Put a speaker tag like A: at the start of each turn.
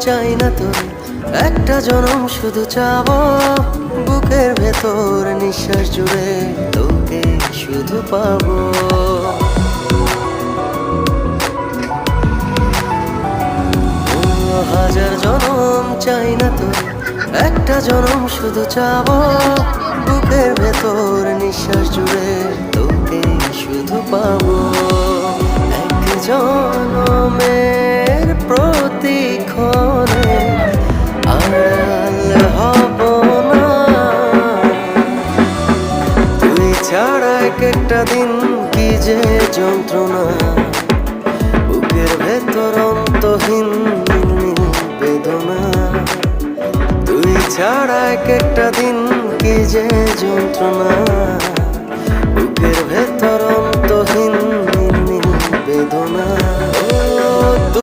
A: চাই না তো, একটা জনম শুধু চাবো, বুকের ভেতর নিঃশ্বাস জুড়ে তোকে শুধু পাবো। হাজার জনম চাই না তো, একটা জনম শুধু চাবো, বুকের ভেতর নিঃশ্বাস জুড়ে তোকে শুধু পাবো। এক জনমের প্রতিক্ষণে আড়াল হব না, তুই ছাড়া এক একটা দিন কি যে যন্ত্রণা, বুকের ভেতর অন্তহীন বেদনা। তুই ছাড়া এক একটা দিন কি যে যন্ত্রণা, বুকের ভেতর